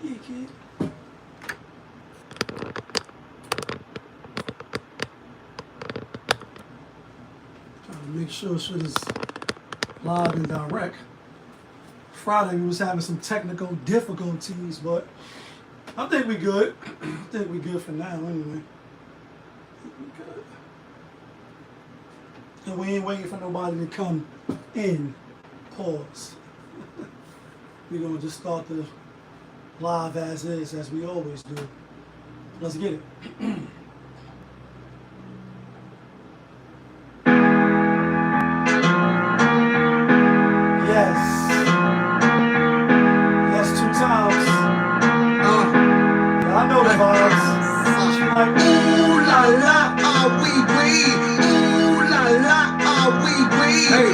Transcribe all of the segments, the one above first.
Yeah, kid. Trying to make sure shit is live and direct. Friday we was having some technical difficulties, but I think we good. I think we good for now anyway. I think we good. And we ain't waiting for nobody to come in. Pause. We're gonna just start the live as is, as we always do. Let's get it. Yes. Yes, 2 times. Yeah, I know the vibes. She like, ooh la la, ah wee wee. Ooh la la, ah wee wee. Hey.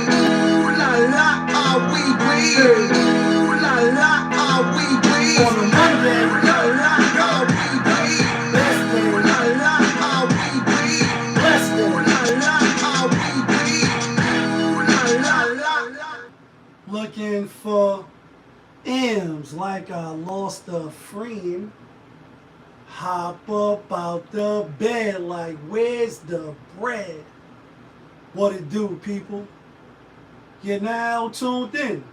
Ooh la la, ah wee wee. Hey. Ooh la la, ah wee wee. On a Monday, ooh la la, ah wee wee. best day, ooh la la, ah wee wee. blessed day. Ooh la la, ah wee wee. Ooh la la la. Looking for M's like I lost a friend. Hop up out the bed like, where's the bread? What it do, people? You're now tuned in.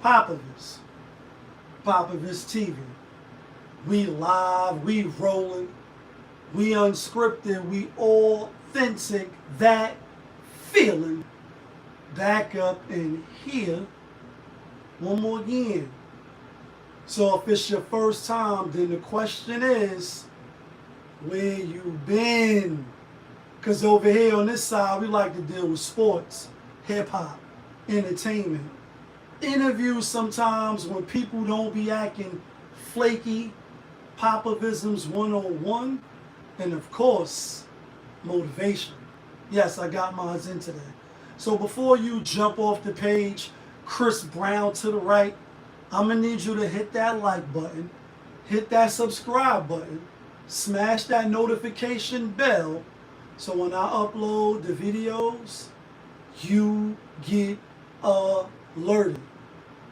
Popovich TV. We live, we rolling, we unscripted, we authentic. That feeling. Back up in here. One more again. So if it's your first time, then the question is, where you been? Because over here on this side, we like to deal with sports, hip-hop, entertainment. Interviews sometimes when people don't be acting flaky, Popovisms 101, and of course, motivation. Yes, I got mine in today. So before you jump off the page, Chris Brown to the right, I'm going to need you to hit that like button, hit that subscribe button, smash that notification bell, so when I upload the videos, you get alerted.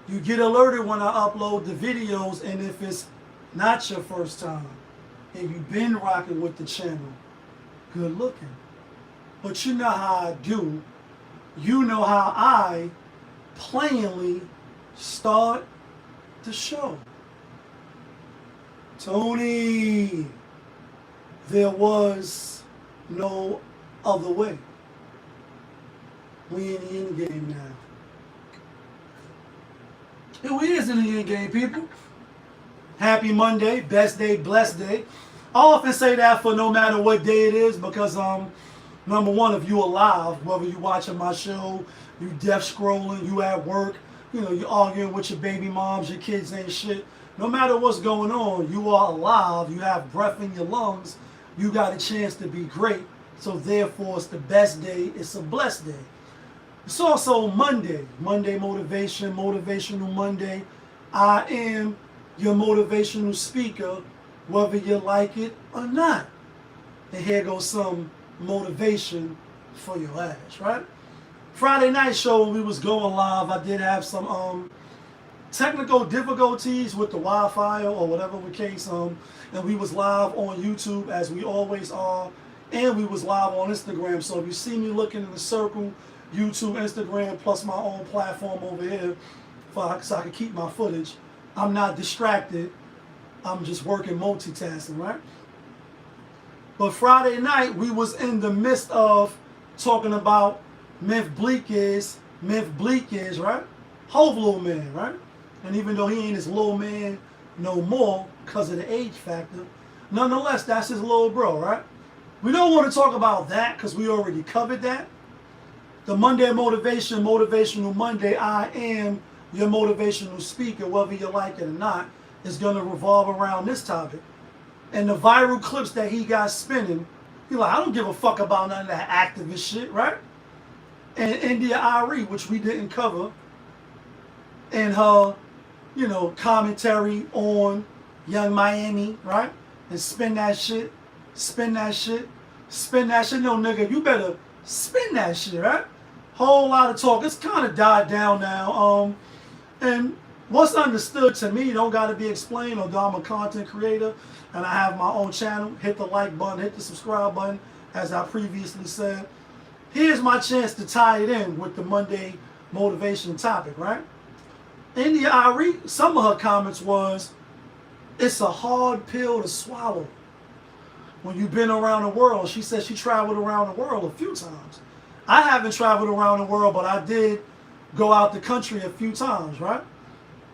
You get alerted when I upload the videos, and if it's not your first time, and you've been rocking with the channel, good looking. But you know how I do. You know how I plainly start the show. Tony, there was no other way. We in the end game now. And we is in the end game, people. Happy Monday, best day, blessed day. I often say that for no matter what day it is, because number one, if you alive, whether you watching my show, you deaf scrolling, you at work, you know, you arguing with your baby moms, your kids ain't shit. No matter what's going on, you are alive, you have breath in your lungs, you got a chance to be great. So therefore, it's the best day, it's a blessed day. It's also Monday, Monday motivation, motivational Monday. I am your motivational speaker, whether you like it or not. And here goes some motivation for your ass, right? Friday night show when we was going live, I did have some technical difficulties with the Wi-Fi or whatever the case, and we was live on YouTube as we always are, and we was live on Instagram. So if you see me looking in the circle, YouTube, Instagram, plus my own platform over here, so I can keep my footage, I'm not distracted. I'm just working multitasking, right? But Friday night, we was in the midst of talking about Myth Bleak is, right? Hove little man, right? And even though he ain't his little man no more because of the age factor, nonetheless, that's his little bro, right? We don't want to talk about that because we already covered that. The Monday motivation, motivational Monday, I am your motivational speaker, whether you like it or not, is going to revolve around this topic. And the viral clips that he got spinning, he like, I don't give a fuck about none of that activist shit, right? And India Ari, which we didn't cover, and her, you know, commentary on Young Miami, right? And spin that shit, spin that shit, spin that shit. No, nigga, you better spin that shit, right? Whole lot of talk. It's kind of died down now. And what's understood to me don't got to be explained, although I'm a content creator and I have my own channel. Hit the like button, hit the subscribe button, as I previously said. Here's my chance to tie it in with the MonDaY motivation topic, right? India Ari, some of her comments was, it's a hard pill to swallow when you've been around the world. She said she traveled around the world a few times. I haven't traveled around the world, but I did go out the country a few times, right?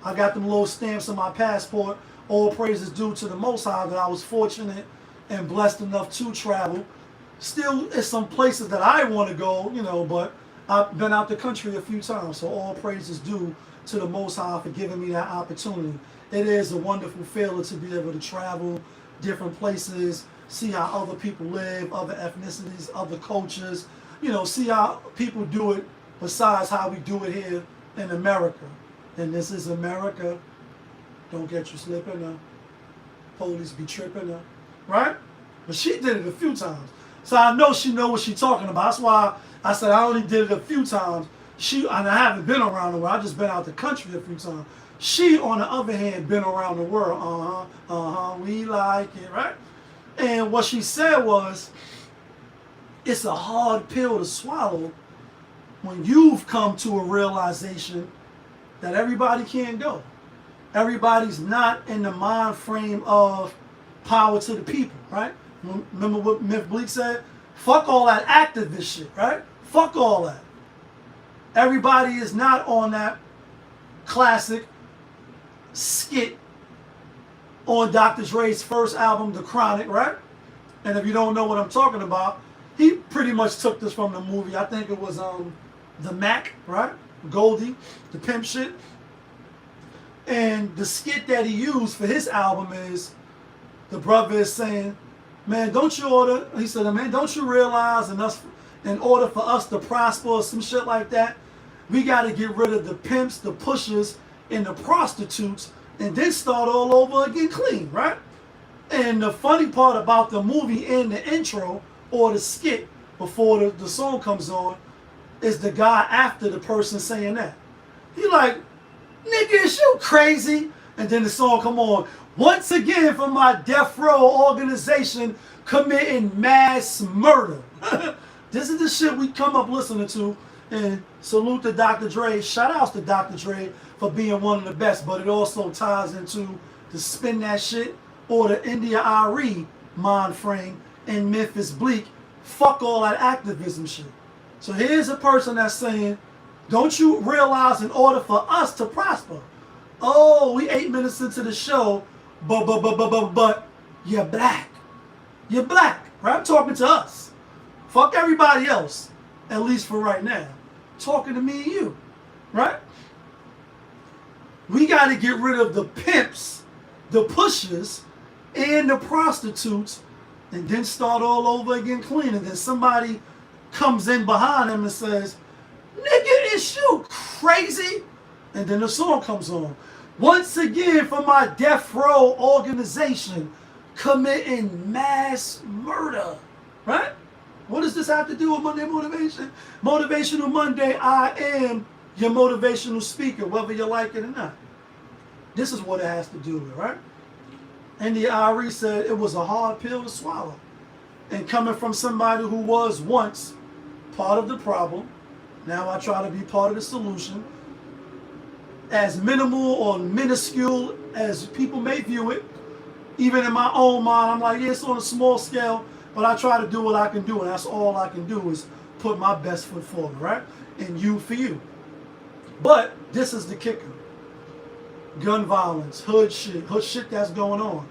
I got them little stamps on my passport. All praises due to the Most High that I was fortunate and blessed enough to travel. Still, it's some places that I want to go, you know, but I've been out the country a few times. So all praises due to the Most High for giving me that opportunity. It is a wonderful feeling to be able to travel different places, see how other people live, other ethnicities, other cultures, you know, see how people do it besides how we do it here in America. And this is America. Don't get you slipping. Police be tripping. Right? But she did it a few times. So I know she know what she's talking about. That's why I said I only did it a few times. And I haven't been around the world. I just been out the country a few times. She, on the other hand, been around the world. We like it, right? And what she said was, it's a hard pill to swallow when you've come to a realization that everybody can't go. Everybody's not in the mind frame of power to the people, right? Remember what Myth Bleak said? Fuck all that activist shit, right? Fuck all that. Everybody is not on that classic skit on Dr. Dre's first album, The Chronic, right? And if you don't know what I'm talking about, he pretty much took this from the movie. I think it was The Mac, right? Goldie, the pimp shit. And the skit that he used for his album is, the brother is saying, man, don't you realize in order for us to prosper or some shit like that, we got to get rid of the pimps, the pushers, and the prostitutes, and then start all over again clean, right? And the funny part about the movie and the intro, or the skit before the song comes on, is the guy after the person saying that. He like, nigga, is you crazy? And then the song come on. Once again, for my death row organization committing mass murder. This is the shit we come up listening to. And salute to Dr. Dre. Shout outs to Dr. Dre for being one of the best. But it also ties into the Spin That Shit or the India Ari mind frame in Memphis Bleak. Fuck all that activism shit. So here's a person that's saying, don't you realize in order for us to prosper, oh, we 8 minutes into the show, but you're black. You're black, right? I'm talking to us. Fuck everybody else, at least for right now. Talking to me and you, right? We got to get rid of the pimps, the pushers, and the prostitutes, and then start all over again clean. And then somebody comes in behind him and says, nigga, is you crazy? And then the song comes on. Once again, for my death row organization committing mass murder. Right? What does this have to do with MonDaY Motivation? Motivational Monday, I am your motivational speaker, whether you like it or not. This is what it has to do with, right? And the Ari said it was a hard pill to swallow. And coming from somebody who was once part of the problem, now I try to be part of the solution. As minimal or minuscule as people may view it, even in my own mind, I'm like, yeah, it's on a small scale, but I try to do what I can do, and that's all I can do is put my best foot forward, right? And you for you. But this is the kicker. Gun violence, hood shit that's going on.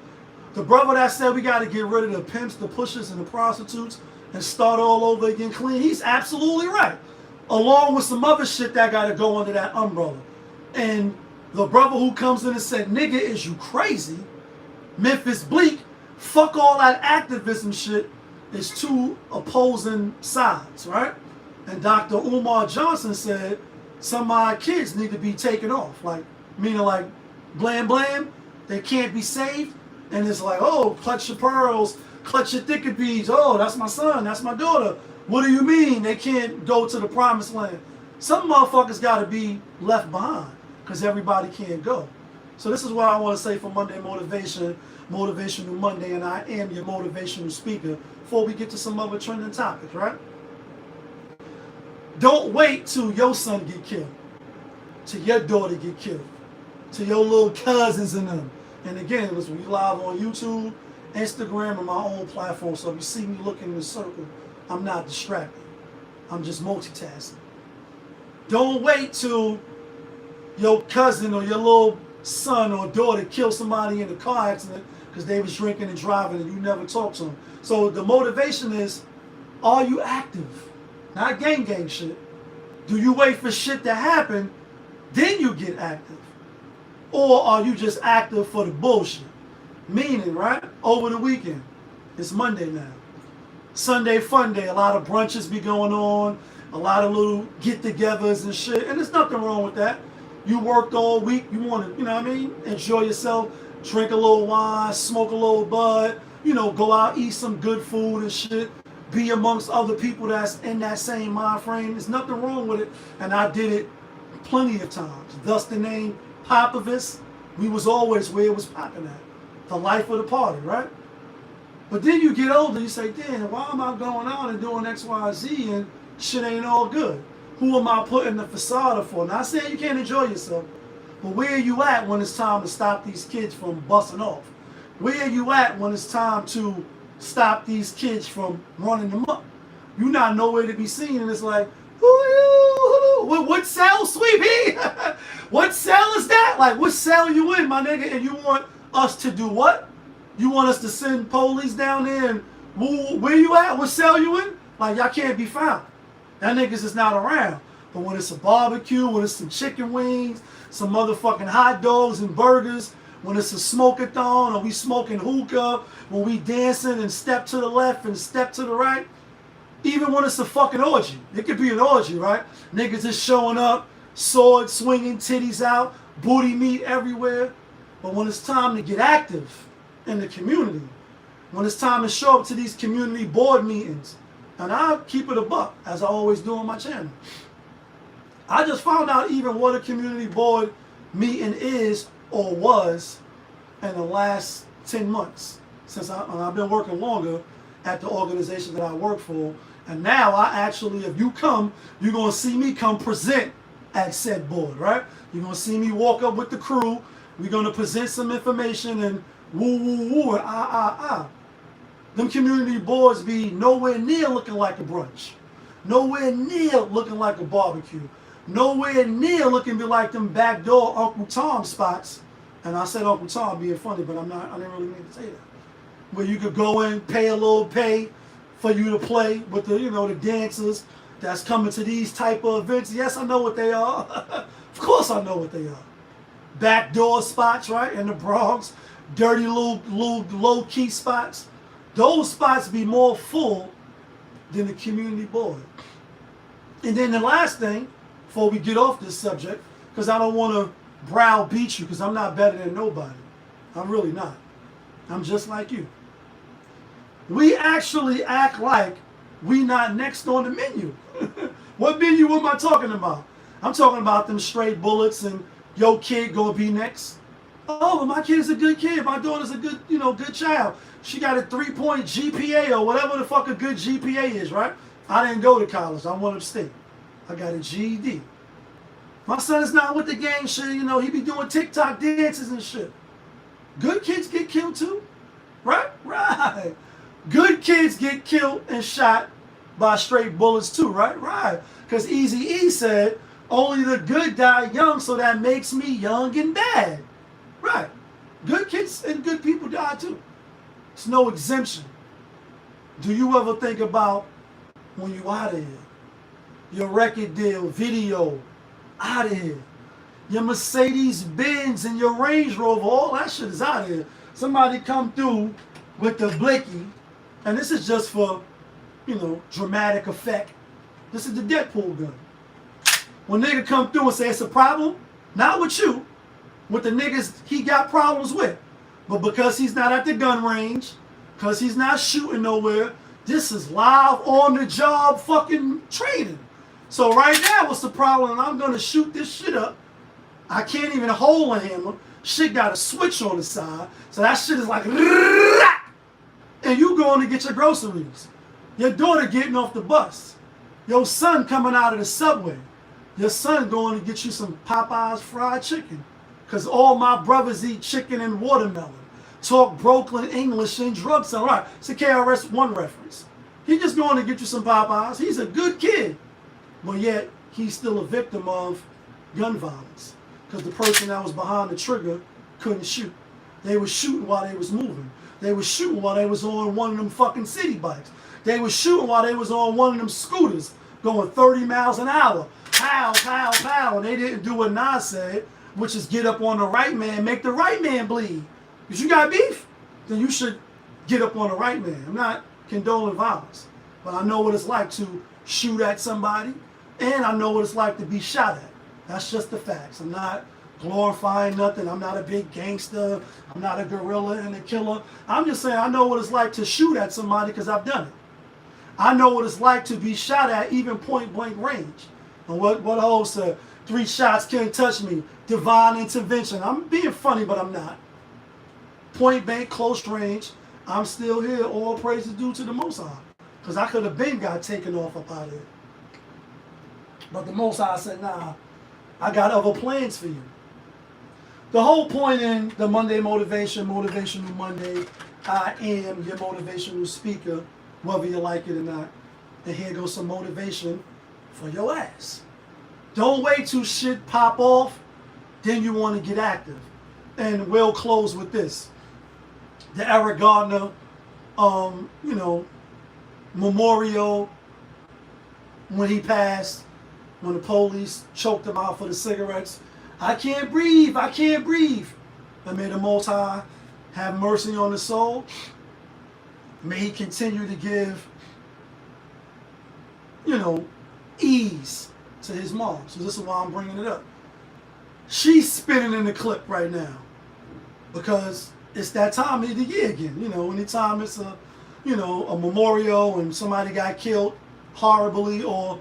The brother that said we got to get rid of the pimps, the pushers, and the prostitutes and start all over again clean, he's absolutely right. Along with some other shit that got to go under that umbrella. And the brother who comes in and said, nigga, is you crazy? Memphis Bleak, fuck all that activism shit, is two opposing sides, right? And Dr. Umar Johnson said some of my kids need to be taken off. Like, meaning like, blam blam, they can't be saved. And it's like, oh, clutch your pearls, clutch your thicker beads. Oh, that's my son, that's my daughter. What do you mean they can't go to the promised land? Some motherfuckers got to be left behind. because everybody can't go. So this is what I want to say for Monday Motivation, Motivational Monday, and I am your motivational speaker before we get to some other trending topics, right? Don't wait till your son get killed, till your daughter get killed, till your little cousins and them. And again, listen, we live on YouTube, Instagram, and my own platform. So if you see me looking in the circle, I'm not distracted. I'm just multitasking. Don't wait till your cousin or your little son or daughter kill somebody in a car accident because they was drinking and driving and you never talked to them. So the motivation is, are you active? Not gang shit. Do you wait for shit to happen, then you get active? Or are you just active for the bullshit? Meaning, right? Over the weekend. It's Monday now. Sunday fun day. A lot of brunches be going on. A lot of little get-togethers and shit. And there's nothing wrong with that. You worked all week. You want to, you know what I mean? Enjoy yourself. Drink a little wine. Smoke a little bud. You know, go out, eat some good food and shit. Be amongst other people that's in that same mind frame. There's nothing wrong with it. And I did it plenty of times. Thus the name Popovus. We was always where it was popping at. The life of the party, right? But then you get older, you say, damn, why am I going out and doing X, Y, Z and shit ain't all good? Who am I putting the facade up for? Not saying you can't enjoy yourself, but where are you at when it's time to stop these kids from busting off? Where are you at when it's time to stop these kids from running them up? You're not nowhere to be seen, and it's like, what cell, sweetie? What cell is that? Like, what cell you in, my nigga? And you want us to do what? You want us to send police down there and where you at? What cell you in? Like, y'all can't be found. That niggas is not around. But when it's a barbecue, when it's some chicken wings, some motherfucking hot dogs and burgers, when it's a smoke-a-thon or we smoking hookah, when we dancing and step to the left and step to the right, even when it's a fucking orgy. It could be an orgy, right? Niggas just showing up, sword swinging, titties out, booty meat everywhere. But when it's time to get active in the community, when it's time to show up to these community board meetings, and I'll keep it a buck, as I always do on my channel. I just found out even what a community board meeting is or was in the last 10 months. Since I've been working longer at the organization that I work for. And now I actually, if you come, you're going to see me come present at said board, right? You're going to see me walk up with the crew. We're going to present some information and woo, woo, woo, and Them community boards be nowhere near looking like a brunch. Nowhere near looking like a barbecue. Nowhere near looking like them backdoor Uncle Tom spots. And I said Uncle Tom being funny, but I didn't really mean to say that. Where you could go in, pay a little pay for you to play with the, the dancers that's coming to these type of events. Yes, I know what they are. Of course I know what they are. Backdoor spots, right, in the Bronx. Dirty little low-key spots. Those spots be more full than the community board. And then the last thing, before we get off this subject, because I don't want to browbeat you, because I'm not better than nobody. I'm really not. I'm just like you. We actually act like we not next on the menu. What menu am I talking about? I'm talking about them straight bullets and your kid gonna be next. Oh, but my kid is a good kid. My daughter's a good, good child. She got a 3-point GPA or whatever the fuck a good GPA is, right? I didn't go to college. I went upstate. I got a GED. My son is not with the gang shit. He be doing TikTok dances and shit. Good kids get killed too, right? Right. Good kids get killed and shot by straight bullets too, right? Right. Because Eazy-E said, only the good die young, so that makes me young and bad. Right. Good kids and good people die too. It's no exemption. Do you ever think about when you out of here? Your record deal, video, out of here. Your Mercedes Benz and your Range Rover, all that shit is out of here. Somebody come through with the blicky, and this is just for, dramatic effect. This is the Deadpool gun. When nigga come through and say it's a problem, not with you, with the niggas he got problems with. But because he's not at the gun range, because he's not shooting nowhere, this is live on the job fucking training. So right now, what's the problem? I'm going to shoot this shit up I can't even hold a hammer. Shit got a switch on the side. So that shit is like, and you going to get your groceries. Your daughter getting off the bus. Your son coming out of the subway. Your son going to get you some Popeyes fried chicken. Because all my brothers eat chicken and watermelon. Talk Brooklyn English and drugs. All right, it's a KRS-One reference. He just going to get you some Popeyes. He's a good kid. But yet, he's still a victim of gun violence. Because the person that was behind the trigger couldn't shoot. They was shooting while they was moving. They was shooting while they was on one of them fucking city bikes. They was shooting while they was on one of them scooters going 30 miles an hour. Pow, pow, pow. And they didn't do what NiTe said, which is get up on the right man, make the right man bleed. If you got beef, then you should get up on the right man. I'm not condoning violence, but I know what it's like to shoot at somebody, and I know what it's like to be shot at. That's just the facts. I'm not glorifying nothing. I'm not a big gangster. I'm not a gorilla and a killer. I'm just saying I know what it's like to shoot at somebody because I've done it. I know what it's like to be shot at even point blank range. And what Ho said, 3 shots can't touch me. Divine intervention. I'm being funny, but I'm not. Point blank, close range. I'm still here. All praise is due to the Most High. Because I could have been got taken off up out of here. But the Most High said, nah, I got other plans for you. The whole point in the MonDaY Motivation, Motivational Monday, I am your motivational speaker, whether you like it or not. And here goes some motivation for your ass. Don't wait till shit pop off, then you want to get active. And we'll close with this. The Eric Gardner, memorial when he passed, when the police choked him out for the cigarettes. I can't breathe, I can't breathe. And may the Most High have mercy on his soul. May he continue to give, ease to his mom. So this is why I'm bringing it up. She's spinning in the clip right now because it's that time of the year again. Anytime it's a memorial and somebody got killed horribly or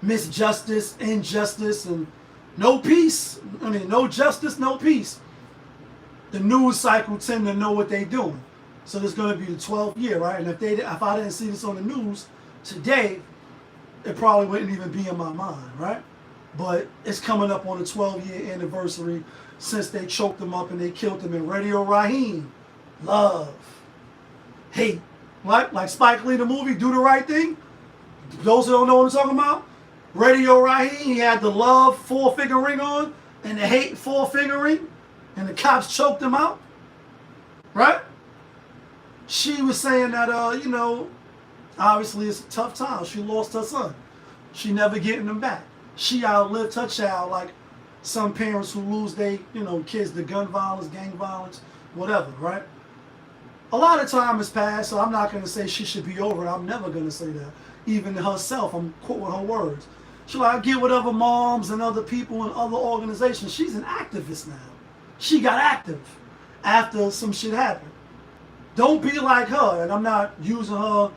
misjustice, injustice, and no peace. No justice, no peace. The news cycle tend to know what they're doing. So there's going to be the 12th year, right? And if I didn't see this on the news today, it probably wouldn't even be in my mind, right? But it's coming up on the 12-year anniversary since they choked him up and they killed him in Radio Raheem. Love. Hate. Like Spike Lee, the movie, Do the Right Thing. Those who don't know what I'm talking about, Radio Raheem, he had the love 4-finger ring on and the hate 4-finger ring, and the cops choked him out, right? She was saying that, obviously it's a tough time. She lost her son. She never getting him back. She outlived her child like some parents who lose their, kids to gun violence, gang violence, whatever, right? A lot of time has passed, so I'm not going to say she should be over it. I'm never going to say that. Even herself, I'm quoting her words. She's like, I get with other moms and other people and other organizations. She's an activist now. She got active after some shit happened. Don't be like her, and I'm not using her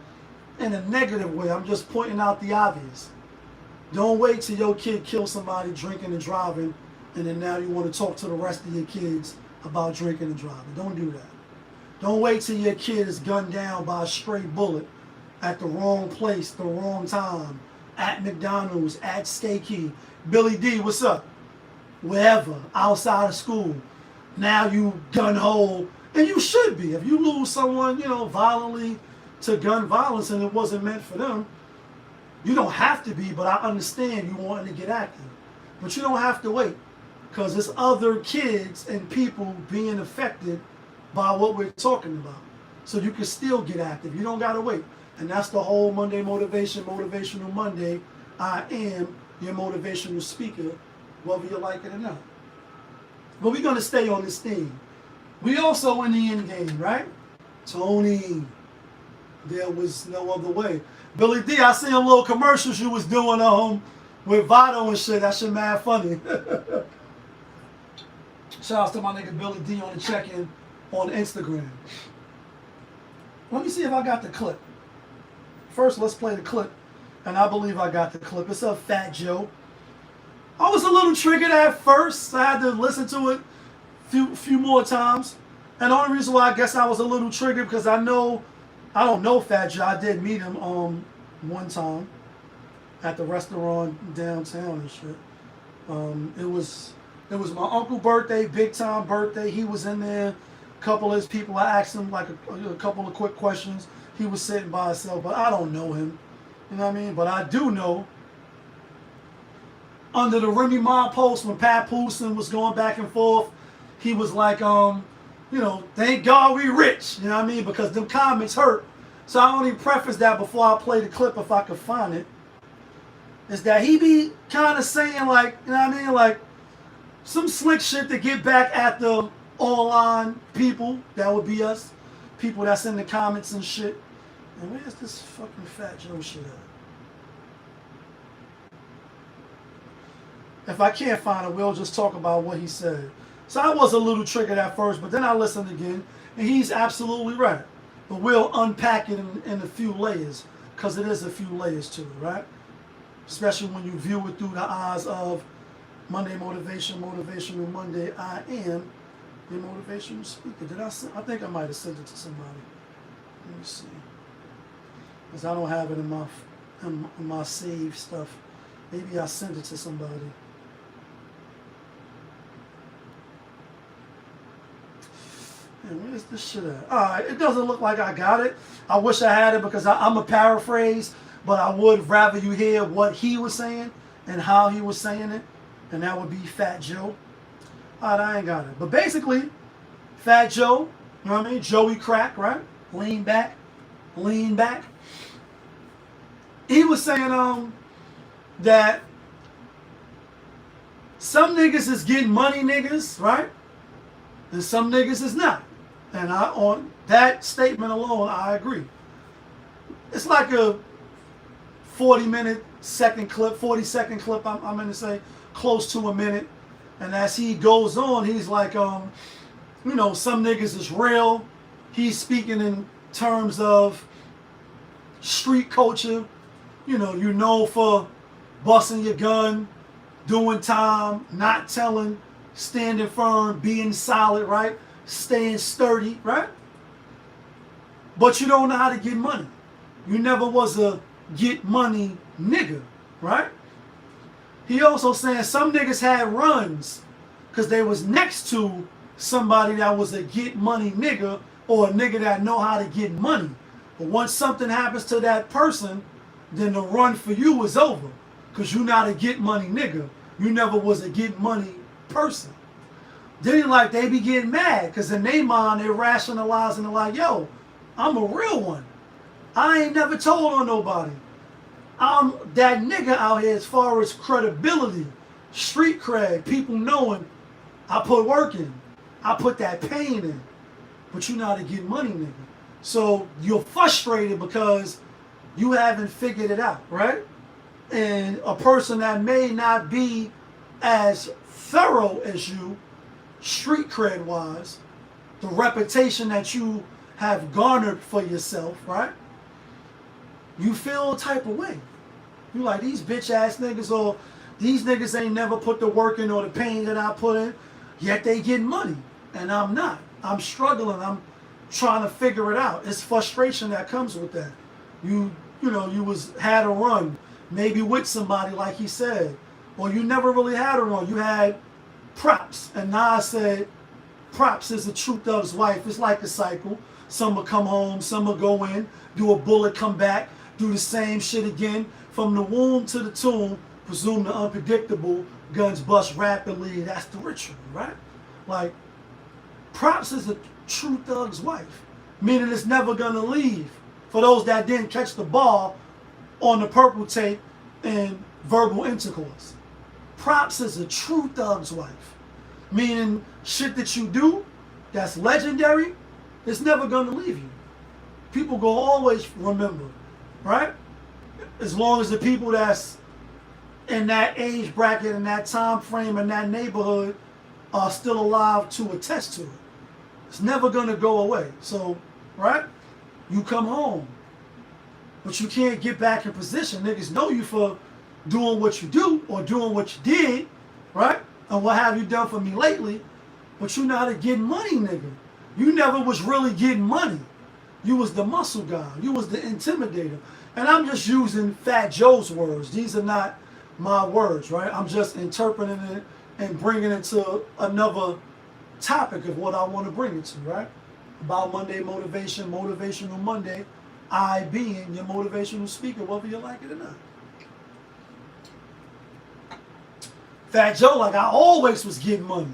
in a negative way. I'm just pointing out the obvious. Don't wait till your kid kills somebody drinking and driving, and then now you want to talk to the rest of your kids about drinking and driving. Don't do that. Don't wait till your kid is gunned down by a stray bullet at the wrong place, the wrong time, at McDonald's, at Steaky. Billy D, what's up? Wherever, outside of school. Now you gun-ho, and you should be. If you lose someone, violently to gun violence and it wasn't meant for them, you don't have to be, but I understand you wanting to get active. But you don't have to wait, because there's other kids and people being affected by what we're talking about. So you can still get active. You don't got to wait. And that's the whole MonDaY Motivation, Motivational Monday. I am your motivational speaker, whether you like it or not. But we're going to stay on this theme. We also in the end game, right? Tony, there was no other way. Billy D, I seen a little commercials you was doing with Vado and shit. That shit mad funny. Shout out to my nigga Billy D on the check-in on Instagram. Let me see if I got the clip. First, let's play the clip. And I believe I got the clip. It's of Fat Joe. I was a little triggered at first. I had to listen to it few more times. And the only reason why I guess I was a little triggered because I don't know Fat Joe. I did meet him one time at the restaurant downtown and shit. It was my uncle's birthday, big time birthday. He was in there. A couple of his people, I asked him like a couple of quick questions. He was sitting by himself, but I don't know him. You know what I mean? But I do know under the Remy Ma post when Pat Poulsen was going back and forth, he was like, thank God we rich. You know what I mean? Because them comments hurt. So I only preface that before I play the clip if I could find it. Is that he be kind of saying like, you know what I mean? Like some slick shit to get back at the online people. That would be us. People that's in the comments and shit. And where's this fucking Fat Joe shit at? If I can't find it, we'll just talk about what he said. So I was a little triggered at first, but then I listened again, and he's absolutely right. But we'll unpack it in a few layers, because it is a few layers to it, right? Especially when you view it through the eyes of MonDaY Motivation, Motivational Monday. I am the motivational speaker. I think I might have sent it to somebody. Let me see. Because I don't have it in my saved stuff. Maybe I sent it to somebody. Man, where's this shit at? Alright, it doesn't look like I got it. I wish I had it because I'm a paraphrase, but I would rather you hear what he was saying and how he was saying it, and that would be Fat Joe. Alright, I ain't got it. But basically, Fat Joe, you know what I mean? Joey Crack, right? Lean back. He was saying that some niggas is getting money niggas, right? And some niggas is not. And on that statement alone, I agree. It's like a 40-second clip, I'm going to say, close to a minute. And as he goes on, he's like, some niggas is real. He's speaking in terms of street culture. You know for busting your gun, doing time, not telling, standing firm, being solid, right? Staying sturdy, right? But you don't know how to get money. You never was a get money nigga, right? He also saying some niggas had runs because they was next to somebody that was a get money nigga or a nigga that know how to get money. But once something happens to that person, then the run for you is over because you not a get money nigga. You never was a get money person. Then they be getting mad because in their mind they're rationalizing and like, yo, I'm a real one. I ain't never told on nobody. I'm that nigga out here as far as credibility, street cred, people knowing I put work in. I put that pain in. But you not a get money nigga. So you're frustrated because you haven't figured it out, right? And a person that may not be as thorough as you, street cred wise, the reputation that you have garnered for yourself, right? You feel a type of way. You like these bitch ass niggas, or these niggas ain't never put the work in or the pain that I put in, yet they get money. And I'm not. I'm struggling. I'm trying to figure it out. It's frustration that comes with that. You had a run, maybe with somebody like he said, or you never really had a run. You had props, and Nas said props is a true thug's wife. It's like a cycle. Some will come home, some will go in, do a bullet, come back, do the same shit again. From the womb to the tomb, presume the unpredictable, guns bust rapidly. That's the ritual, right? Like, props is a true thug's wife, meaning it's never gonna leave. For those that didn't catch the ball on the purple tape and verbal intercourse, props is a true thug's wife, meaning shit that you do that's legendary, it's never gonna leave you. People gonna always remember, right? As long as the people that's in that age bracket, in that time frame, in that neighborhood are still alive to attest to it. It's never gonna go away. So, right? You come home, but you can't get back in position. Niggas know you for doing what you do or doing what you did, right? And what have you done for me lately? But you know how to get money, nigga. You never was really getting money. You was the muscle guy. You was the intimidator. And I'm just using Fat Joe's words. These are not my words, right? I'm just interpreting it and bringing it to another topic of what I want to bring it to, right? About Monday motivation, Motivational Monday, I being your motivational speaker, whether you like it or not. Fat Joe, like I always was getting money.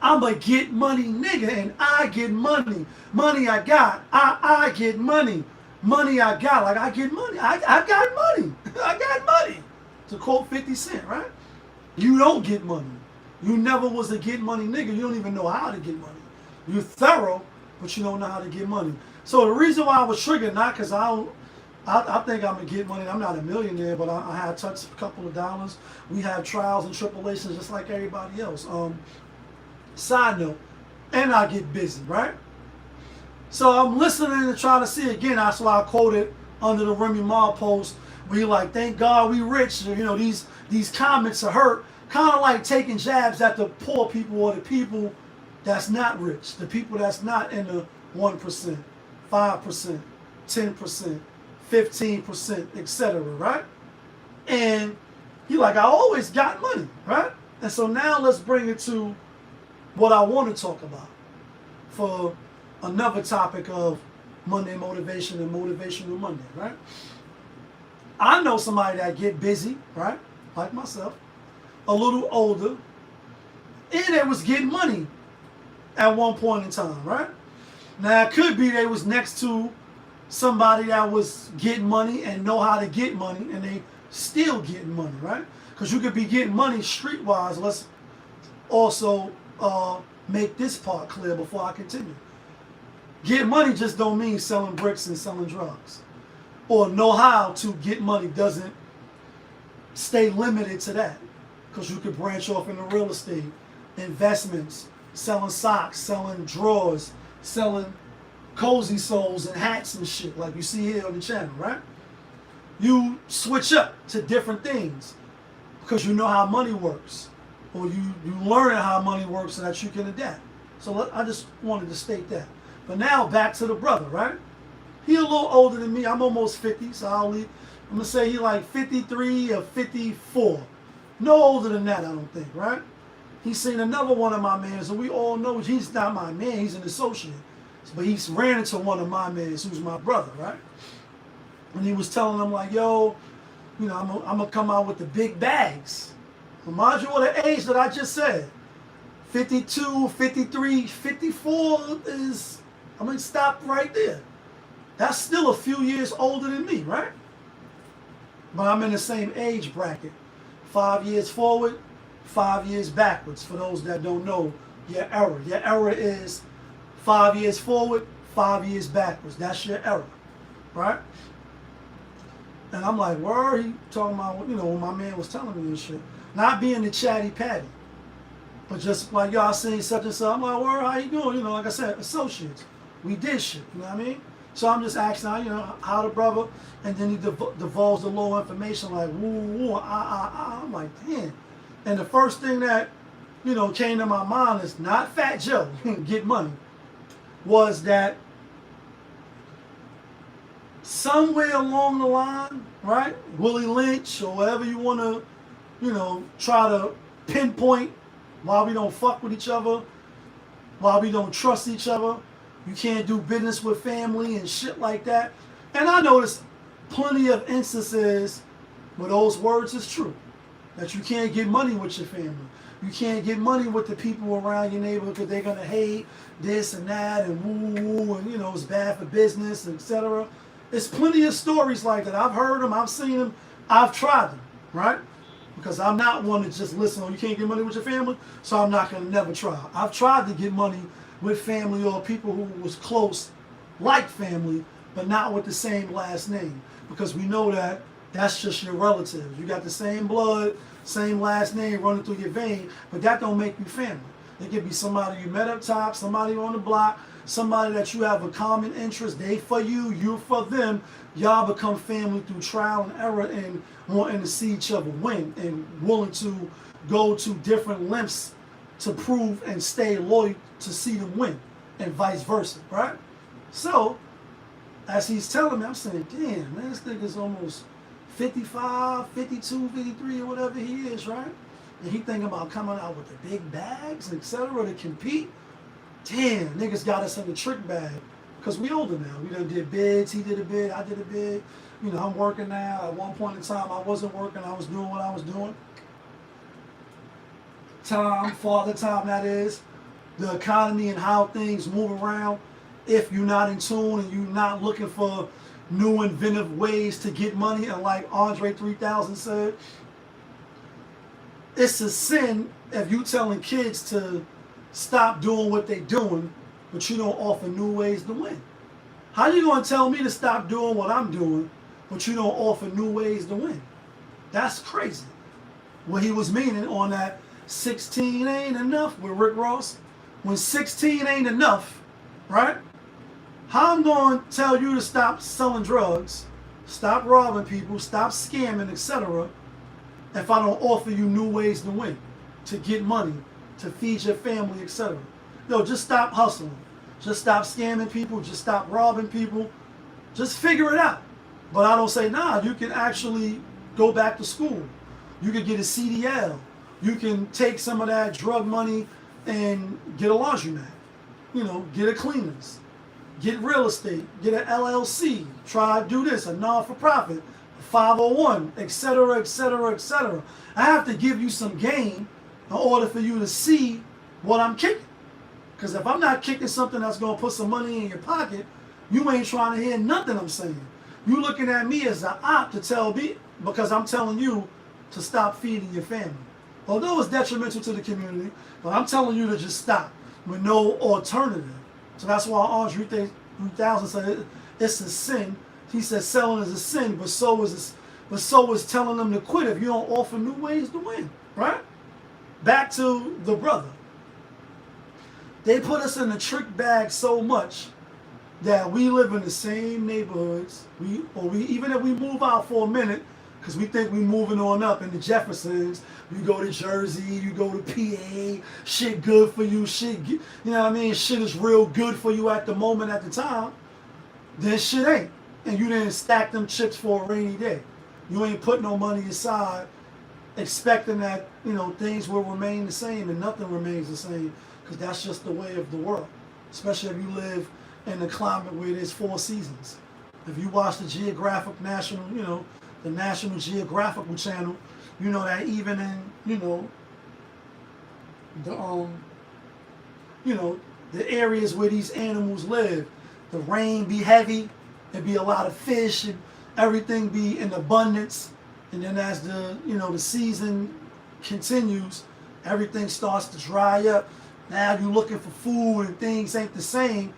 I'm a get money nigga, and I get money. Money I got. I get money. Money I got. Like I get money. I got money. I got money. To quote 50 Cent, right? You don't get money. You never was a get money nigga. You don't even know how to get money. You're thorough, but you don't know how to get money. So the reason why I was triggered, not because I think I'm going to get money. I'm not a millionaire, but I have touched a couple of dollars. We have trials and tribulations just like everybody else. Side note, and I get busy, right? So I'm listening and trying to see again. That's why I quoted under the Remy Ma post where you're like, thank God we rich. You know, these comments are hurt. Kind of like taking jabs at the poor people or the people that's not rich. The people that's not in the 1%, 5%, 10%, 15%, etc., right? And you're like, I always got money, right? And so now let's bring it to what I want to talk about for another topic of Monday motivation and Motivational Monday, right? I know somebody that get busy, right? Like myself, a little older, and they was getting money at one point in time, right? Now it could be they was next to somebody that was getting money and know how to get money, and they still getting money, right? Because you could be getting money streetwise. Let's also make this part clear before I continue. Get money just don't mean selling bricks and selling drugs. Or know how to get money doesn't stay limited to that. Because you could branch off into real estate, investments, selling socks, selling drawers, selling cozy souls and hats and shit like you see here on the channel, right? You switch up to different things because you know how money works. Or you learn how money works so that you can adapt. So I just wanted to state that. But now back to the brother, right? He a little older than me. I'm almost 50, so I'm going to say he like 53 or 54. No older than that, I don't think, right? He's seen another one of my mans, and we all know he's not my man. He's an associate. But he's ran into one of my mans who's my brother, right? And he was telling him like, yo, you know, I'm going to come out with the big bags. Remind you of the age that I just said. 52, 53, 54 is, I'm going to stop right there. That's still a few years older than me, right? But I'm in the same age bracket. 5 years forward, 5 years backwards. For those that don't know your era. Your era is 5 years forward, 5 years backwards. That's your era, right? And I'm like, where he talking about, you know, when my man was telling me this shit. Not being the chatty patty, but just like, yo, I seen such and such. I'm like, where, how you doing? You know, like I said, associates. We did shit, you know what I mean? So I'm just asking, you know, how the brother, and then he divulged the little information like, woo, I'm like, damn. And the first thing that, you know, came to my mind is not Fat Joe, get money, was that somewhere along the line, right, Willie Lynch or whatever you want to, you know, try to pinpoint why we don't fuck with each other, why we don't trust each other. You can't do business with family and shit like that. And I noticed plenty of instances where those words is true. That you can't get money with your family. You can't get money with the people around your neighborhood because they're going to hate this and that and woo, and, you know, it's bad for business, etc. There's plenty of stories like that. I've heard them. I've seen them. I've tried them, right? Because I'm not one to just listen, oh, you can't get money with your family, so I'm not going to never try. I've tried to get money with family or people who was close, like family, but not with the same last name. Because we know that that's just your relatives. You got the same blood, same last name running through your vein, but that don't make you family. It could be somebody you met up top, somebody on the block, somebody that you have a common interest. They for you, you for them. Y'all become family through trial and error and wanting to see each other win and willing to go to different lengths to prove and stay loyal to see them win and vice versa, right? So, as he's telling me, I'm saying, damn, man, this nigga's almost 55, 52, 53, or whatever he is, right? And he thinking about coming out with the big bags, etc., to compete. Damn, niggas got us in the trick bag. Because we older now. We done did bids, he did a bid, I did a bid. You know, I'm working now. At one point in time, I wasn't working, I was doing what I was doing. Father time that is. The economy and how things move around. If you're not in tune and you're not looking for new inventive ways to get money, and like Andre 3000 said, it's a sin if you telling kids to stop doing what they're doing, but you don't offer new ways to win. How you gonna tell me to stop doing what I'm doing, but you don't offer new ways to win? That's crazy. What he was meaning on that 16 ain't enough with Rick Ross. When 16 ain't enough, right? How I'm going to tell you to stop selling drugs, stop robbing people, stop scamming, etc., if I don't offer you new ways to win, to get money, to feed your family, etc. Yo, just stop hustling. Just stop scamming people. Just stop robbing people. Just figure it out. But I don't say, nah, you can actually go back to school. You can get a CDL. You can take some of that drug money and get a laundromat. You know, get a cleaners. Get real estate. Get an LLC. Try to do this, a non-for-profit, a 501, etc., etc., etc. I have to give you some game in order for you to see what I'm kicking. Because if I'm not kicking something that's going to put some money in your pocket, you ain't trying to hear nothing I'm saying. You looking at me as an op to tell me, because I'm telling you to stop feeding your family. Although it's detrimental to the community, but I'm telling you to just stop with no alternative. So that's why Andre 3000 said it's a sin. He said selling is a sin, but so is telling them to quit if you don't offer new ways to win, right? Back to the brother. They put us in the trick bag so much that we live in the same neighborhoods. Even if we move out for a minute, because we think we're moving on up in the Jeffersons, you go to Jersey, you go to PA, shit good for you, you know what I mean? Shit is real good for you at the moment, at the time. Then shit ain't. And you didn't stack them chips for a rainy day. You ain't put no money aside expecting that, you know, things will remain the same, and nothing remains the same, because that's just the way of the world. Especially if you live in a climate where there's 4 seasons. If you watch the Geographic National, you know, the National Geographical Channel, you know that even in, you know, the areas where these animals live, the rain be heavy, there be a lot of fish, and everything be in abundance. And then as the, you know, the season continues, everything starts to dry up. Now you're looking for food and things ain't the same,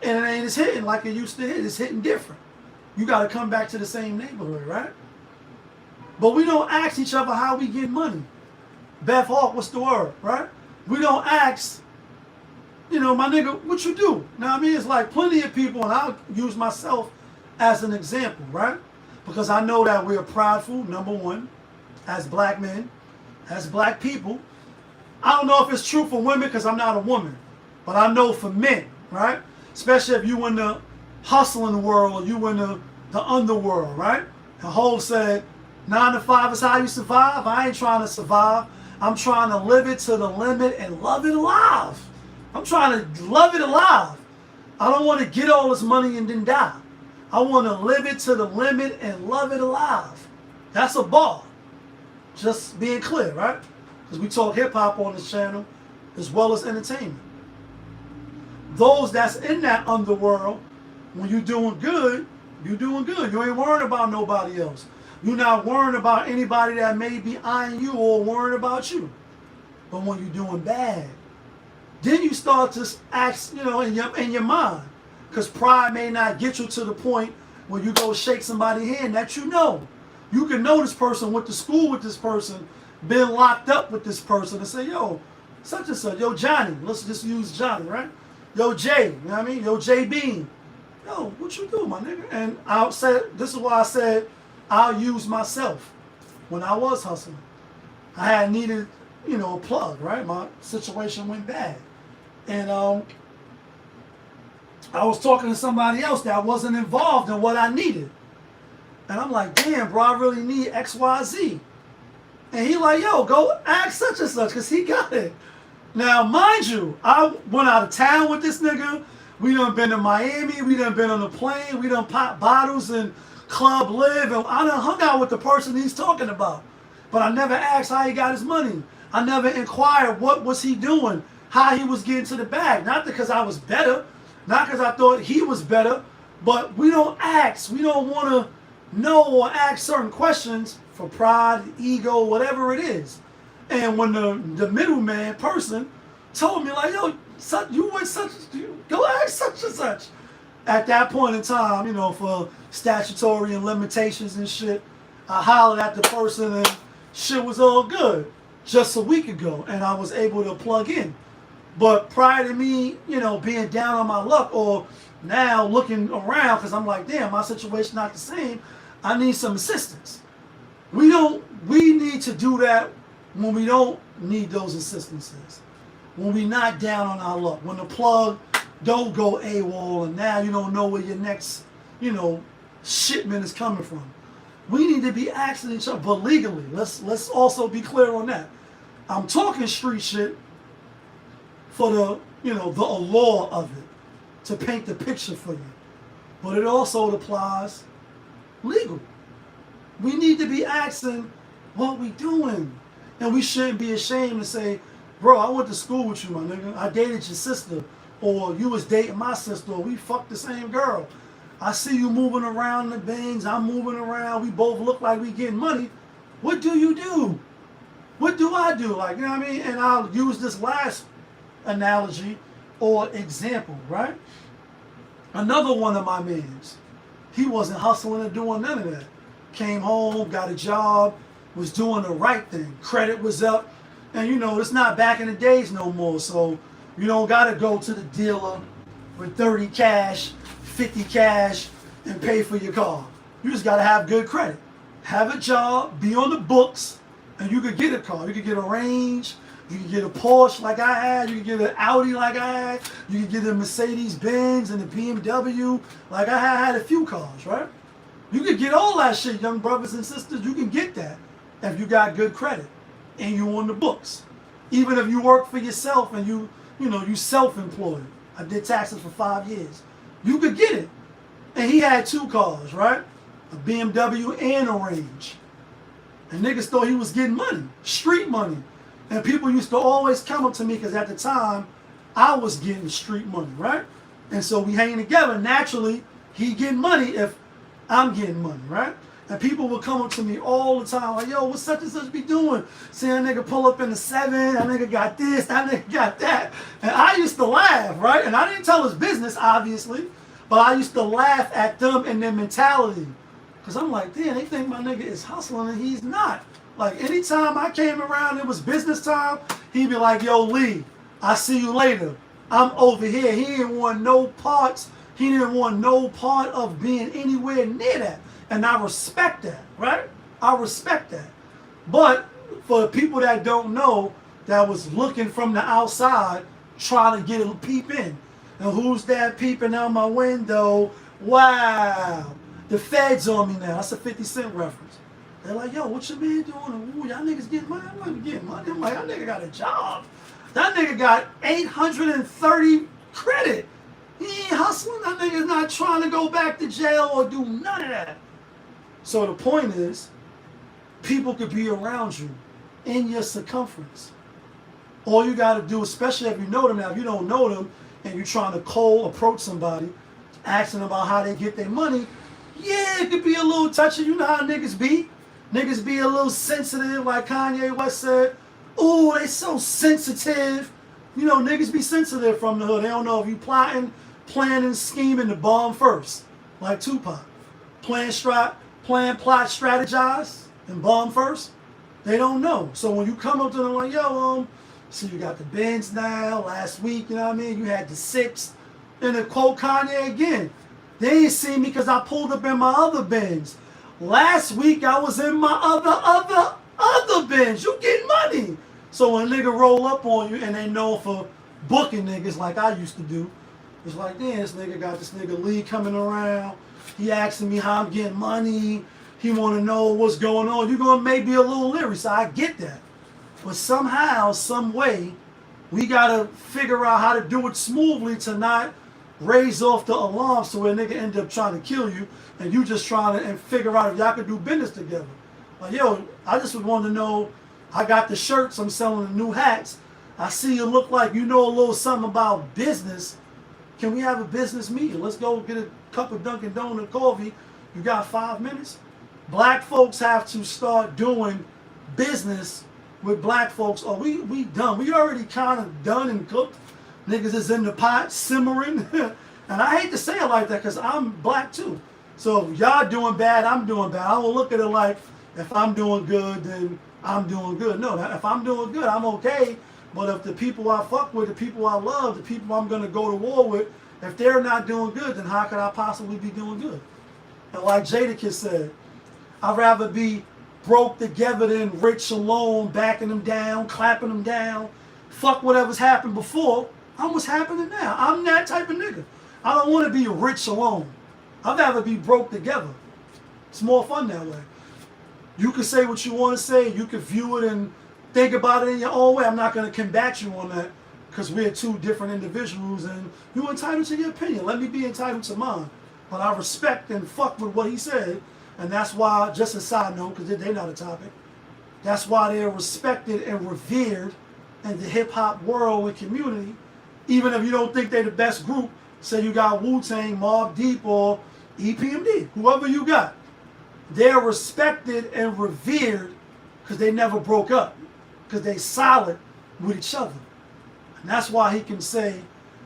and it ain't as hitting like it used to hit. It's hitting different. You got to come back to the same neighborhood, right? But we don't ask each other how we get money. Beth Hawk, what's the word, right? We don't ask, you know, my nigga, what you do? Now, I mean, it's like plenty of people, and I'll use myself as an example, right? Because I know that we're prideful, number one, as black men, as black people. I don't know if it's true for women because I'm not a woman, but I know for men, right? Especially if you in the hustling world, or you in the underworld, right? And Hov said, 9 to 5 is how you survive. I ain't trying to survive. I'm trying to live it to the limit and love it alive. I'm trying to love it alive. I don't want to get all this money and then die. I want to live it to the limit and love it alive. That's a bar. Just being clear, right? Because we talk hip-hop on this channel as well as entertainment. Those that's in that underworld, when you're doing good, you're doing good. You ain't worrying about nobody else. You're not worrying about anybody that may be eyeing you or worrying about you. But when you're doing bad, then you start to ask, you know, in your mind. Because pride may not get you to the point where you go shake somebody's hand that you know. You can know this person, went to school with this person, been locked up with this person, and say, yo, such and such. Yo, Johnny. Let's just use Johnny, right? Yo, Jay. You know what I mean? Yo, Jay Bean. Yo, what you do, my nigga? And I said, this is why I said I'll use myself when I was hustling. I had needed, you know, a plug, right? My situation went bad. And I was talking to somebody else that wasn't involved in what I needed. And I'm like, damn, bro, I really need XYZ. And he like, yo, go ask such and such, because he got it. Now, mind you, I went out of town with this nigga. We done been to Miami. We done been on the plane. We done popped bottles in Club Live. And I done hung out with the person he's talking about. But I never asked how he got his money. I never inquired what was he doing, how he was getting to the bag. Not because I was better. Not because I thought he was better. But we don't ask. We don't want to know or ask certain questions for pride, ego, whatever it is. And when the middleman person told me, like, yo, you went such, go ask such and such. At that point in time, you know, for statutory and limitations and shit, I hollered at the person and shit was all good just a week ago. And I was able to plug in. But prior to me, you know, being down on my luck or now looking around because I'm like, damn, my situation not the same. I need some assistance. We need to do that when we don't need those assistances. When we not down on our luck. When the plug don't go AWOL and now you don't know where your next, you know, shipment is coming from. We need to be asking each other, but legally. Let's also be clear on that. I'm talking street shit for the, you know, the allure of it, to paint the picture for you. But it also applies legal. We need to be asking what we doing. And we shouldn't be ashamed to say, bro, I went to school with you, my nigga. I dated your sister. Or you was dating my sister. Or we fucked the same girl. I see you moving around the bangs. I'm moving around. We both look like we getting money. What do you do? What do I do? Like, you know what I mean? And I'll use this last analogy or example, right? Another one of my mans. He wasn't hustling or doing none of that. Came home, got a job, was doing the right thing. Credit was up. And you know, it's not back in the days no more. So you don't got to go to the dealer with 30 cash, 50 cash, and pay for your car. You just got to have good credit. Have a job, be on the books, and you could get a car. You could get a Range, you could get a Porsche like I had, you could get an Audi like I had, you could get a Mercedes-Benz and a BMW like I had a few cars, right? You could get all that shit, young brothers and sisters. You can get that if you got good credit and you on the books. Even if you work for yourself and you know, you self-employed. I did taxes for 5 years. You could get it. And he had 2 cars, right? A BMW and a Range. And niggas thought he was getting money, street money. And people used to always come up to me because at the time, I was getting street money, right? And so we hang together. Naturally, he getting money if I'm getting money, right? And people would come up to me all the time, like, yo, what's such and such be doing? See that nigga pull up in the 7, that nigga got this, that nigga got that. And I used to laugh, right? And I didn't tell his business, obviously, but I used to laugh at them and their mentality. Because I'm like, damn, they think my nigga is hustling and he's not. Like, anytime I came around, it was business time, he'd be like, yo, Lee, I see you later. I'm over here. He didn't want no parts. He didn't want no part of being anywhere near that. And I respect that, right? I respect that. But for people that don't know, that was looking from the outside, trying to get a peep in. And who's that peeping out my window? Wow. The feds on me now. That's a 50 Cent reference. They're like, yo, what your man doing? Ooh, y'all niggas getting money? I'm not getting money. I'm like, that nigga got a job. That nigga got 830 credit. He ain't hustling. That nigga's not trying to go back to jail or do none of that. So the point is, people could be around you in your circumference. All you got to do, especially if you know them now, if you don't know them and you're trying to cold approach somebody, asking them about how they get their money, yeah, it could be a little touchy. You know how niggas be. Niggas be a little sensitive, like Kanye West said. Ooh, they so sensitive. You know, niggas be sensitive from the hood. They don't know if you plotting, planning, scheming to bomb first, like Tupac. Plan, plot, strategize, and bomb first. They don't know. So when you come up to them like, yo, So you got the Benz now. Last week, you know what I mean? You had the 6. And to quote Kanye again, they ain't seen me because I pulled up in my other Benz. Last week I was in my other Benz. You get money. So when a nigga roll up on you and they know for booking niggas like I used to do, it's like, damn, this nigga got this nigga Lee coming around. He asking me how I'm getting money. He want to know what's going on. You're going to make me a little leery, so I get that. But somehow, some way, we got to figure out how to do it smoothly to not raise off the alarm so a nigga end up trying to kill you and you just trying to and figure out if y'all can do business together. Like, yo, I just wanted to know, I got the shirts, I'm selling the new hats. I see you look like you know a little something about business. Can we have a business meeting? Let's go get a cup of Dunkin' Donut coffee. You got 5 minutes? Black folks have to start doing business with black folks. Oh, we done. We already kind of done and cooked. Niggas is in the pot simmering. And I hate to say it like that because I'm black too. So if y'all doing bad, I'm doing bad. I don't look at it like if I'm doing good, then I'm doing good. No, if I'm doing good, I'm okay. But if the people I fuck with, the people I love, the people I'm going to go to war with, if they're not doing good, then how could I possibly be doing good? And like Jadakiss said, I'd rather be broke together than rich alone, backing them down, clapping them down. Fuck whatever's happened before. I'm what's happening now. I'm that type of nigga. I don't want to be rich alone. I'd rather be broke together. It's more fun that way. You can say what you want to say. You can view it and think about it in your own way. I'm not going to combat you on that because we're two different individuals and you're entitled to your opinion. Let me be entitled to mine. But I respect and fuck with what he said. And that's why, just a side note, because they're not a topic, that's why they're respected and revered in the hip-hop world and community. Even if you don't think they're the best group, say you got Wu-Tang, Mobb Deep, or EPMD, whoever you got. They're respected and revered because they never broke up, because they solid with each other. And that's why he can say,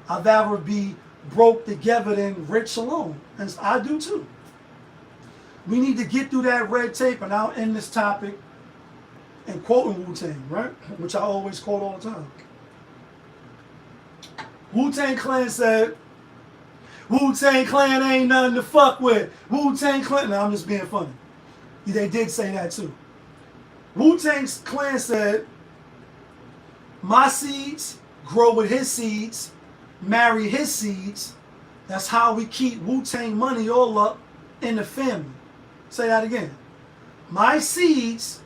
I'd rather be broke together than rich alone. And I do too. We need to get through that red tape, and I'll end this topic and quoting Wu-Tang, right? Which I always quote all the time. Wu-Tang Clan said, Wu-Tang Clan ain't nothing to fuck with. Wu-Tang Clan, no, I'm just being funny. They did say that too. Wu-Tang Clan said, my seeds grow with his seeds, marry his seeds. That's how we keep Wu-Tang money all up in the family. Say that again. My seeds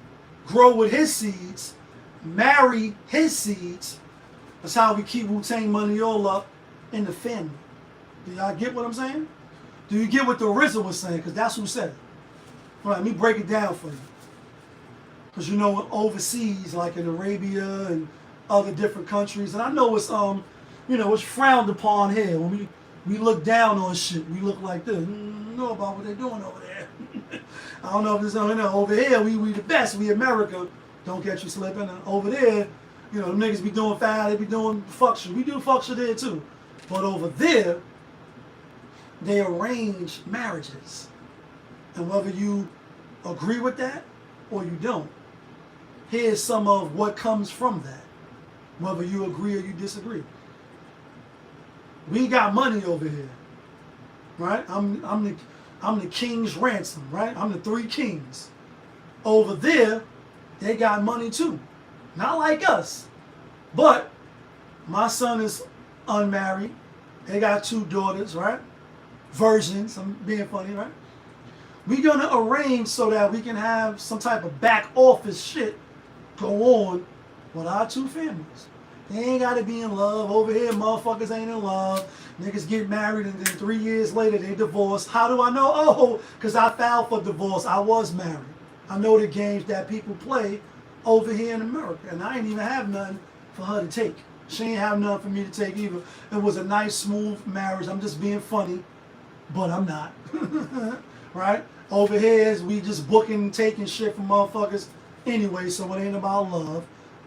grow with his seeds, marry his seeds. That's how we keep Wu-Tang money all up in the family. Do y'all get what I'm saying? Do you get what the RZA was saying? Because that's who said it. All right, let me break it down for you. Because you know, overseas, like in Arabia and other different countries, and I know it's it's frowned upon here. When we look down on shit, we look like this. Know about what they're doing over there. I don't know if it's over here. We the best. We America. Don't get you slipping. And over there, them niggas be doing foul. They be doing fuck shit. We do fuck shit there too. But over there, they arrange marriages. And whether you agree with that or you don't, here's some of what comes from that. Whether you agree or you disagree. We got money over here, right? I'm the king's ransom, right? I'm the 3 kings. Over there, they got money too. Not like us. But my son is unmarried. They got 2 daughters, right? Virgins. I'm being funny, right? We're going to arrange so that we can have some type of back office shit go on with our 2 families. They ain't got to be in love. Over here, motherfuckers ain't in love. Niggas get married and then 3 years later they divorce. How do I know? Oh, because I filed for divorce. I was married. I know the games that people play over here in America. And I ain't even have nothing for her to take. She ain't have nothing for me to take either. It was a nice, smooth marriage. I'm just being funny, but I'm not. Right? Over here is we just booking and taking shit from motherfuckers anyway, so it ain't about love.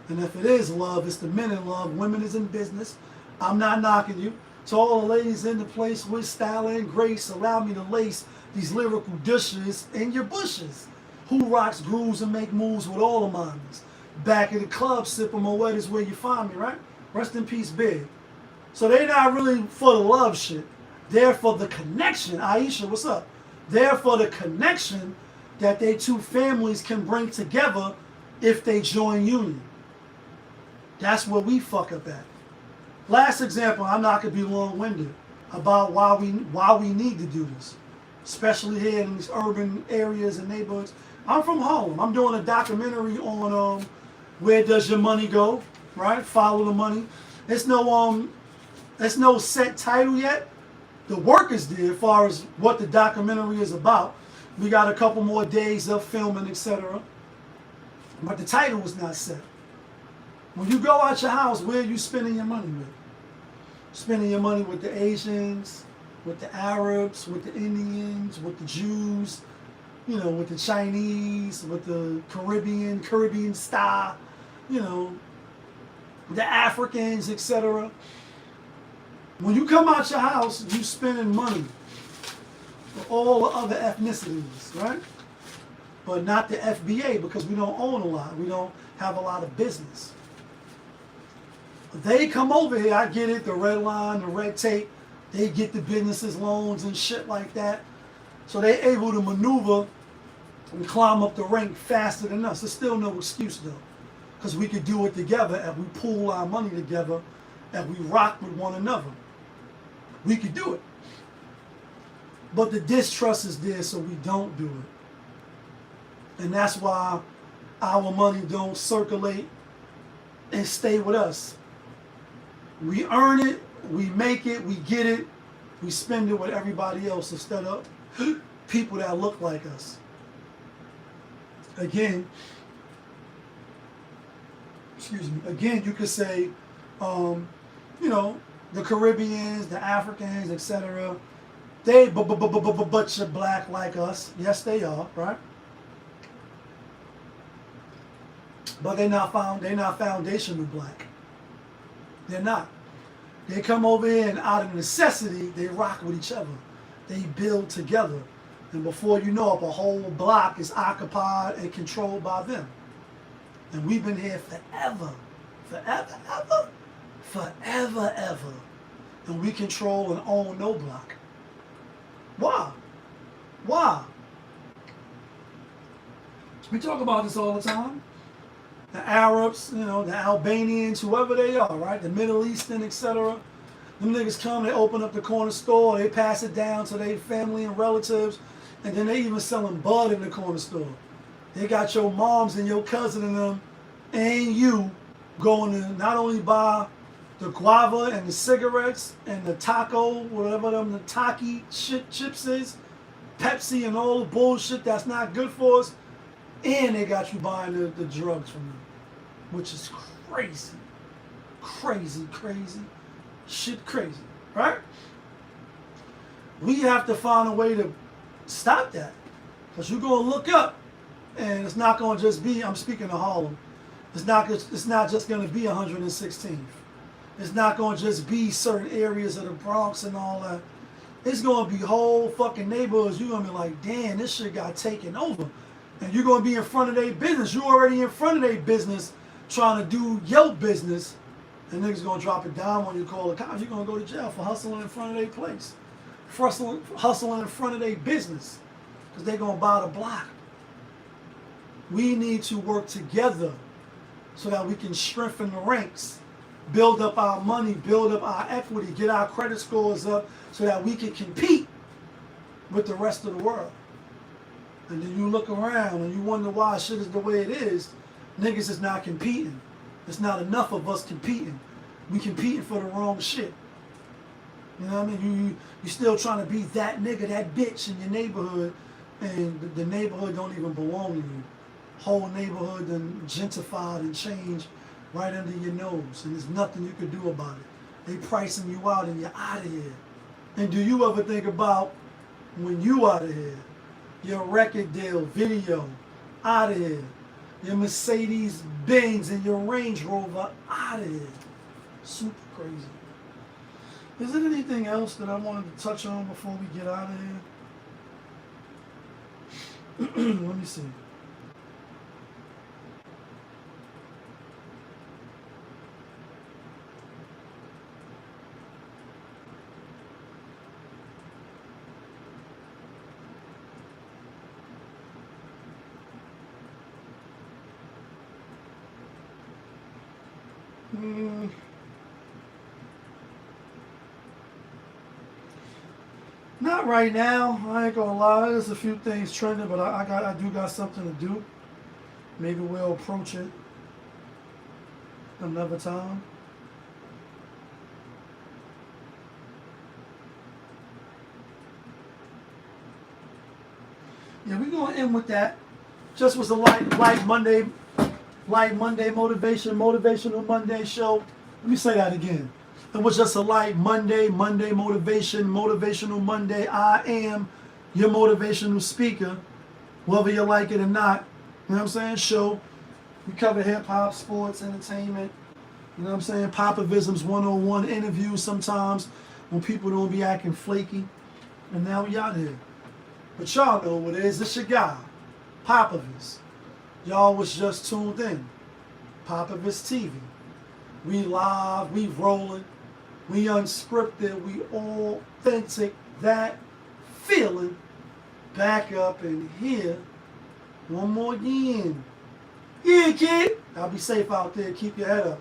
And if it is love, it's the men in love. Women is in business. I'm not knocking you. To all the ladies in the place with style and grace, allow me to lace these lyrical dishes in your bushes. Who rocks grooves and make moves with all the mommies? back of the club sipping my wet is where you find me, right? Rest in peace, Big. So they not really for the love shit. They're for the connection. Aisha, what's up? They're for the connection that they two families can bring together if they join union. That's where we fuck up at. Last example, I'm not gonna be long-winded about why we need to do this, especially here in these urban areas and neighborhoods. I'm from Harlem. I'm doing a documentary on where does your money go, right? Follow the money. There's no set title yet. The work is there as far as what the documentary is about. We got a couple more days of filming, etc. But the title was not set. When you go out your house, where are you spending your money with? Spending your money with the Asians, with the Arabs, with the Indians, with the Jews, you know, with the Chinese, with the Caribbean style, you know, the Africans, etc. When you come out your house, you spending money for all the other ethnicities, right? But not the FBA because we don't own a lot. We don't have a lot of business. They come over here, I get it, the red line, the red tape, they get the businesses loans and shit like that. So they're able to maneuver and climb up the rank faster than us. There's still no excuse though, because we could do it together and we pool our money together and we rock with one another. We could do it. But the distrust is there, so we don't do it. And that's why our money don't circulate and stay with us. We earn it, we make it, we get it, we spend it with everybody else instead of people that look like us. Again, you could say, you know, the Caribbeans, the Africans, etc. They but you're black like us. Yes, they are, right? But they're not foundational black. They're not. They come over here and out of necessity, they rock with each other. They build together. And before you know it, a whole block is occupied and controlled by them. And we've been here forever. Forever. And we control and own no block. Why? We talk about this all the time. The Arabs, you know, the Albanians, whoever they are, right? The Middle Eastern, etc. Them niggas come, they open up the corner store, they pass it down to their family and relatives, and then they even selling bud in the corner store. They got your moms and your cousin and them and you going to not only buy the guava and the cigarettes and the taco, whatever them the taki shit chips is, Pepsi and all the bullshit that's not good for us, and they got you buying the drugs from them, which is crazy. Shit crazy, right? We have to find a way to stop that. Because you're going to look up, and it's not going to just be, I'm speaking of Harlem, it's not just going to be 116th. It's not going to just be certain areas of the Bronx and all that. It's going to be whole fucking neighborhoods. You're going to be like, damn, this shit got taken over. And you're going to be in front of their business. You're already in front of their business trying to do your business. And niggas going to drop it down when you call the cops. You're going to go to jail for hustling in front of their place. Hustling in front of their business. Because they're going to buy the block. We need to work together so that we can strengthen the ranks, build up our money, build up our equity, get our credit scores up so that we can compete with the rest of the world. And then you look around and you wonder why shit is the way it is. Niggas is not competing. There's not enough of us competing. We competing for the wrong shit. You know what I mean? You still trying to be that nigga, that bitch in your neighborhood, and the neighborhood don't even belong to you. Whole neighborhood done gentrified and changed right under your nose, and there's nothing you can do about it. They pricing you out and you're out of here. And do you ever think about when you out of here? Your record deal, video, out of here. Your Mercedes Benz and your Range Rover, out of here. Super crazy. Is there anything else that I wanted to touch on before we get out of here? Let me see. Not right now. I ain't gonna lie. There's a few things trending, but I do got something to do. Maybe we'll approach it another time. Yeah, we're gonna end with that. Just was a light Monday motivational Monday show. Let me say that again. It was just a light Monday motivational Monday. I am your motivational speaker, whether you like it or not. You know what I'm saying? Show. We cover hip hop, sports, entertainment. You know what I'm saying? Popovisms 101 interviews sometimes when people don't be acting flaky. And now we out here. But y'all know what it is. It's your guy, Popovis. Y'all was just tuned in. Popovis TV. We live, we rolling, we unscripted, we authentic. That feeling. Back up in here. One more again. Yeah, kid. I'll be safe out there. Keep your head up.